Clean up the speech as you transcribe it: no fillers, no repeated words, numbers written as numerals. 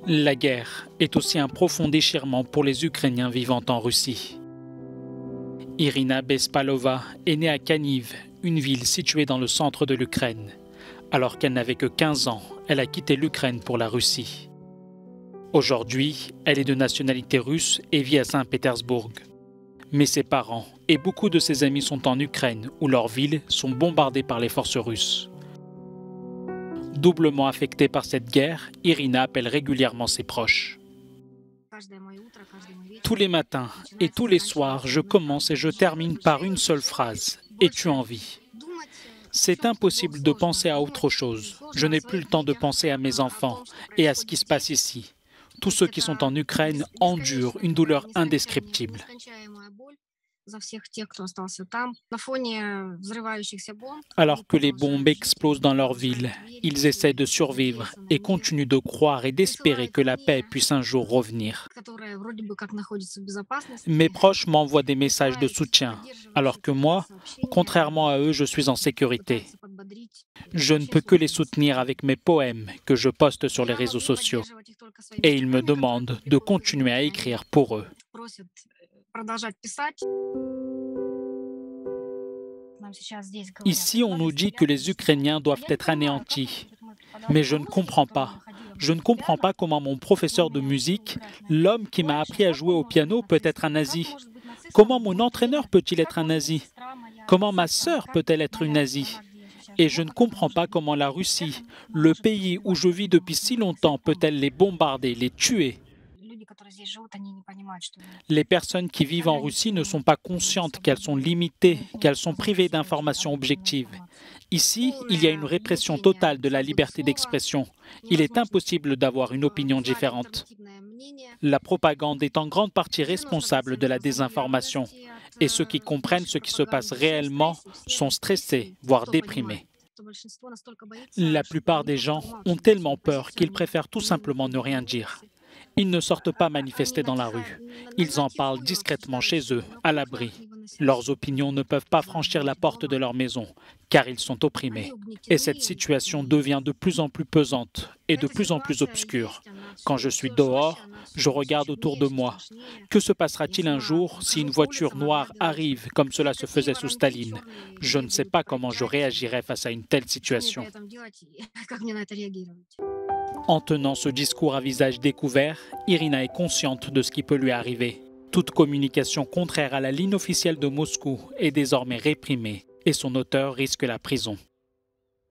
La guerre est aussi un profond déchirement pour les Ukrainiens vivant en Russie. Irina Bespalova est née à Kaniv, une ville située dans le centre de l'Ukraine. Alors qu'elle n'avait que 15 ans, elle a quitté l'Ukraine pour la Russie. Aujourd'hui, elle est de nationalité russe et vit à Saint-Pétersbourg. Mais ses parents et beaucoup de ses amis sont en Ukraine où leurs villes sont bombardées par les forces russes. Doublement affectée par cette guerre, Irina appelle régulièrement ses proches. Tous les matins et tous les soirs, je commence et je termine par une seule phrase. Es-tu en vie ? C'est impossible de penser à autre chose. Je n'ai plus le temps de penser à mes enfants et à ce qui se passe ici. Tous ceux qui sont en Ukraine endurent une douleur indescriptible. Alors que les bombes explosent dans leur ville, ils essaient de survivre et continuent de croire et d'espérer que la paix puisse un jour revenir. Mes proches m'envoient des messages de soutien, alors que moi, contrairement à eux, je suis en sécurité. Je ne peux que les soutenir avec mes poèmes que je poste sur les réseaux sociaux. Et ils me demandent de continuer à écrire pour eux. Ici, on nous dit que les Ukrainiens doivent être anéantis. Mais je ne comprends pas. Je ne comprends pas comment mon professeur de musique, l'homme qui m'a appris à jouer au piano, peut être un nazi. Comment mon entraîneur peut-il être un nazi? Comment ma sœur peut-elle être une nazie? Et je ne comprends pas comment la Russie, le pays où je vis depuis si longtemps, peut-elle les bombarder, les tuer? Les personnes qui vivent en Russie ne sont pas conscientes qu'elles sont limitées, qu'elles sont privées d'informations objectives. Ici, il y a une répression totale de la liberté d'expression. Il est impossible d'avoir une opinion différente. La propagande est en grande partie responsable de la désinformation. Et ceux qui comprennent ce qui se passe réellement sont stressés, voire déprimés. La plupart des gens ont tellement peur qu'ils préfèrent tout simplement ne rien dire. Ils ne sortent pas manifester dans la rue. Ils en parlent discrètement chez eux, à l'abri. Leurs opinions ne peuvent pas franchir la porte de leur maison, car ils sont opprimés. Et cette situation devient de plus en plus pesante et de plus en plus obscure. Quand je suis dehors, je regarde autour de moi. Que se passera-t-il un jour si une voiture noire arrive, comme cela se faisait sous Staline? Je ne sais pas comment je réagirais face à une telle situation. En tenant ce discours à visage découvert, Irina est consciente de ce qui peut lui arriver. Toute communication contraire à la ligne officielle de Moscou est désormais réprimée et son auteur risque la prison.